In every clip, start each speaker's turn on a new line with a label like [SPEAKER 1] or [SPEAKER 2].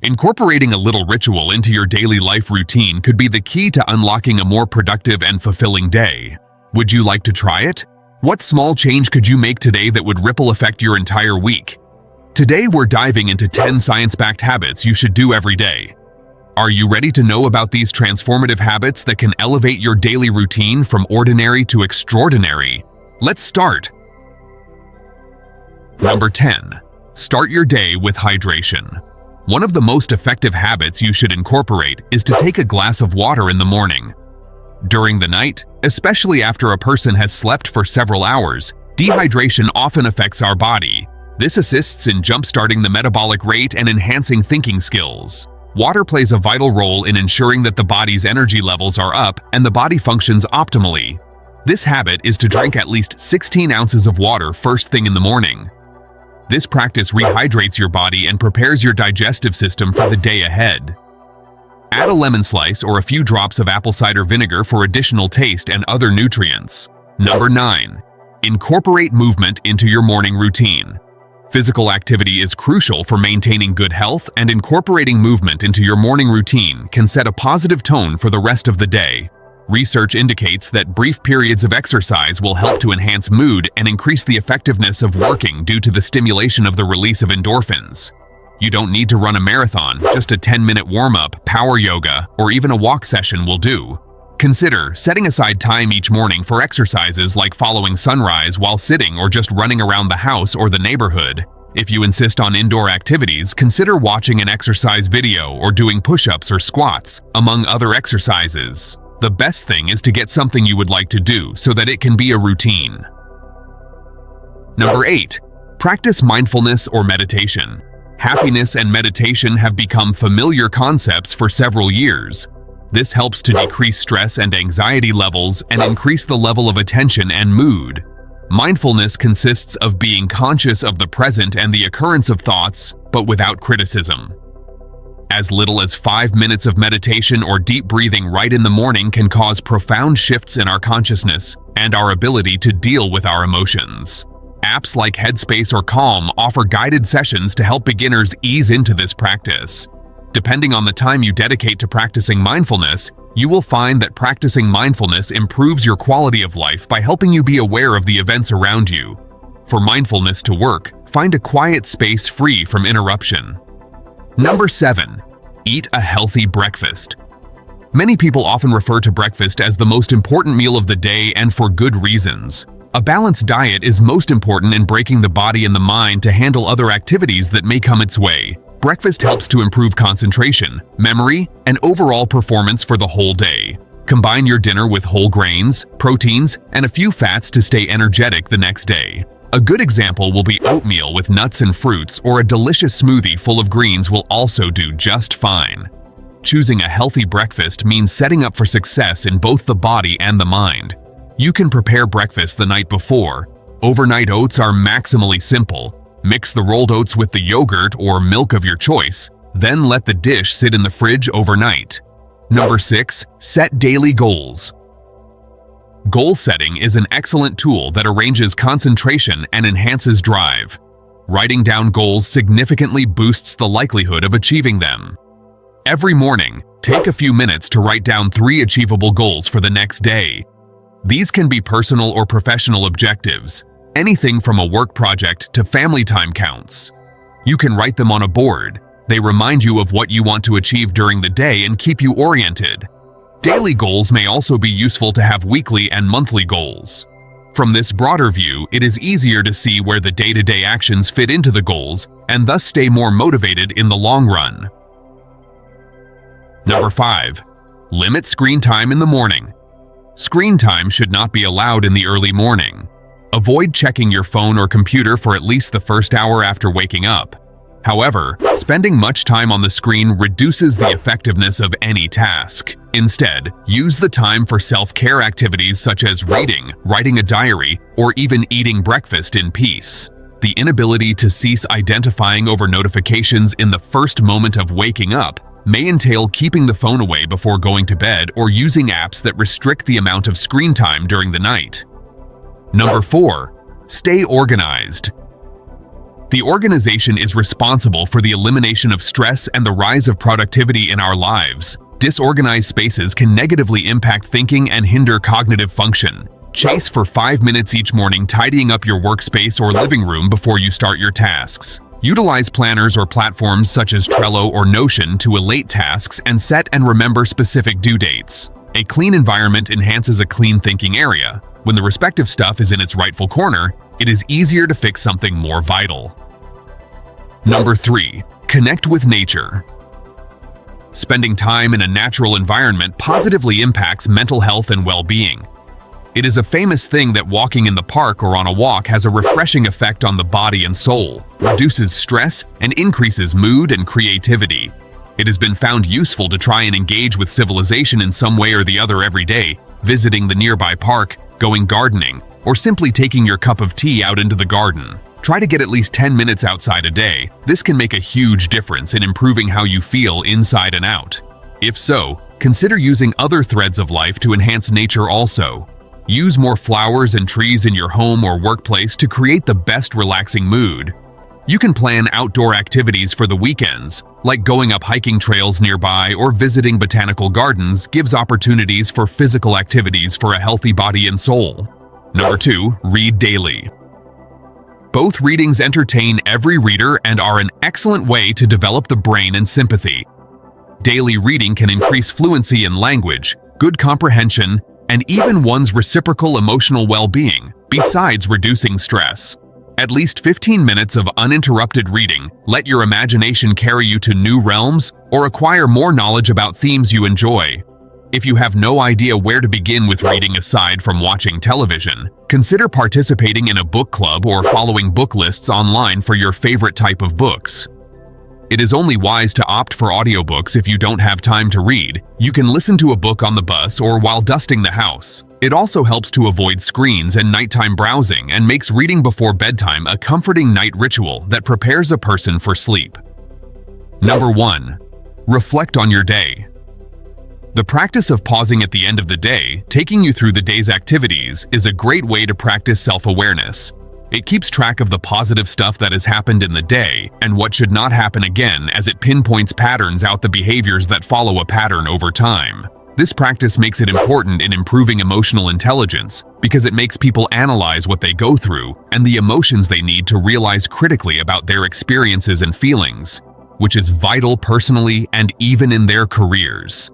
[SPEAKER 1] Incorporating a little ritual into your daily life routine could be the key to unlocking a more productive and fulfilling day. Would you like to try it? What small change could you make today that would ripple affect your entire week? Today we're diving into 10 science-backed habits you should do every day. Are you ready to know about these transformative habits that can elevate your daily routine from ordinary to extraordinary? Let's start. Number 10. Start your day with hydration. One of the most effective habits you should incorporate is to take a glass of water in the morning. During the night, especially after a person has slept for several hours, dehydration often affects our body. This assists in jump-starting the metabolic rate and enhancing thinking skills. Water plays a vital role in ensuring that the body's energy levels are up and the body functions optimally. This habit is to drink at least 16 ounces of water first thing in the morning. This practice rehydrates your body and prepares your digestive system for the day ahead. Add a lemon slice or a few drops of apple cider vinegar for additional taste and other nutrients. Number 9. Incorporate movement into your morning routine. Physical activity is crucial for maintaining good health, and incorporating movement into your morning routine can set a positive tone for the rest of the day. Research indicates that brief periods of exercise will help to enhance mood and increase the effectiveness of working due to the stimulation of the release of endorphins. You don't need to run a marathon, just a 10-minute warm-up, power yoga, or even a walk session will do. Consider setting aside time each morning for exercises like following sunrise while sitting or just running around the house or the neighborhood. If you insist on indoor activities, consider watching an exercise video or doing push-ups or squats, among other exercises. The best thing is to get something you would like to do so that it can be a routine. Number 8. Practice mindfulness or meditation. Happiness and meditation have become familiar concepts for several years. This helps to decrease stress and anxiety levels and increase the level of attention and mood. Mindfulness consists of being conscious of the present and the occurrence of thoughts, but without criticism. As little as 5 minutes of meditation or deep breathing right in the morning can cause profound shifts in our consciousness and our ability to deal with our emotions. Apps like Headspace or Calm offer guided sessions to help beginners ease into this practice. Depending on the time you dedicate to practicing mindfulness, you will find that practicing mindfulness improves your quality of life by helping you be aware of the events around you. For mindfulness to work, find a quiet space free from interruption. Number 7. Eat a healthy breakfast. Many people often refer to breakfast as the most important meal of the day, and for good reasons. A balanced diet is most important in breaking the body and the mind to handle other activities that may come its way. Breakfast helps to improve concentration, memory, and overall performance for the whole day. Combine your dinner with whole grains, proteins, and a few fats to stay energetic the next day. A good example will be oatmeal with nuts and fruits, or a delicious smoothie full of greens will also do just fine. Choosing a healthy breakfast means setting up for success in both the body and the mind. You can prepare breakfast the night before. Overnight oats are maximally simple. Mix the rolled oats with the yogurt or milk of your choice, then let the dish sit in the fridge overnight. Number 6. Set daily goals. Goal setting is an excellent tool that arranges concentration and enhances drive. Writing down goals significantly boosts the likelihood of achieving them. Every morning, take a few minutes to write down 3 achievable goals for the next day. These can be personal or professional objectives. Anything from a work project to family time counts. You can write them on a board. They remind you of what you want to achieve during the day and keep you oriented. Daily goals may also be useful to have weekly and monthly goals. From this broader view, it is easier to see where the day-to-day actions fit into the goals and thus stay more motivated in the long run. Number 5. Limit screen time in the morning. Screen time should not be allowed in the early morning. Avoid checking your phone or computer for at least the first hour after waking up. However, spending much time on the screen reduces the effectiveness of any task. Instead, use the time for self-care activities such as reading, writing a diary, or even eating breakfast in peace. The inability to cease identifying over notifications in the first moment of waking up may entail keeping the phone away before going to bed or using apps that restrict the amount of screen time during the night. Number 4. Stay organized. The organization is responsible for the elimination of stress and the rise of productivity in our lives. Disorganized spaces can negatively impact thinking and hinder cognitive function. Chase for 5 minutes each morning tidying up your workspace or living room before you start your tasks. Utilize planners or platforms such as Trello or Notion to allot tasks and set and remember specific due dates. A clean environment enhances a clean thinking area. When the respective stuff is in its rightful corner, it is easier to fix something more vital. Number 3. Connect with nature. Spending time in a natural environment positively impacts mental health and well-being. It is a famous thing that walking in the park or on a walk has a refreshing effect on the body and soul, reduces stress, and increases mood and creativity. It has been found useful to try and engage with civilization in some way or the other every day, visiting the nearby park, going gardening, or simply taking your cup of tea out into the garden. Try to get at least 10 minutes outside a day. This can make a huge difference in improving how you feel inside and out. If so, consider using other threads of life to enhance nature also. Use more flowers and trees in your home or workplace to create the best relaxing mood. You can plan outdoor activities for the weekends, like going up hiking trails nearby or visiting botanical gardens gives opportunities for physical activities for a healthy body and soul. Number 2, read daily. Both readings entertain every reader and are an excellent way to develop the brain and sympathy. Daily reading can increase fluency in language, good comprehension, and even one's reciprocal emotional well-being, besides reducing stress. At least 15 minutes of uninterrupted reading let your imagination carry you to new realms or acquire more knowledge about themes you enjoy. If you have no idea where to begin with reading aside from watching television, consider participating in a book club or following book lists online for your favorite type of books. It is only wise to opt for audiobooks if you don't have time to read. You can listen to a book on the bus or while dusting the house. It also helps to avoid screens and nighttime browsing and makes reading before bedtime a comforting night ritual that prepares a person for sleep. Number 1. Reflect on your day. The practice of pausing at the end of the day, taking you through the day's activities, is a great way to practice self-awareness. It keeps track of the positive stuff that has happened in the day and what should not happen again, as it pinpoints patterns out the behaviors that follow a pattern over time. This practice makes it important in improving emotional intelligence because it makes people analyze what they go through and the emotions they need to realize critically about their experiences and feelings, which is vital personally and even in their careers.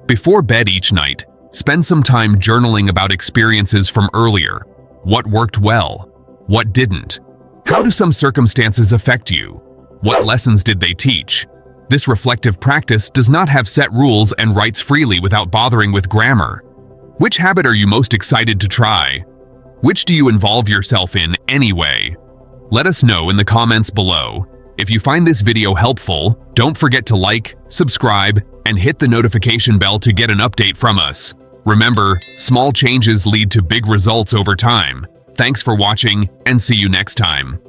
[SPEAKER 1] Before bed each night, spend some time journaling about experiences from earlier. What worked well? What didn't? How do some circumstances affect you? What lessons did they teach? This reflective practice does not have set rules and writes freely without bothering with grammar. Which habit are you most excited to try? Which do you involve yourself in anyway? Let us know in the comments below. If you find this video helpful, don't forget to like, subscribe, and hit the notification bell to get an update from us. Remember, small changes lead to big results over time. Thanks for watching, and see you next time.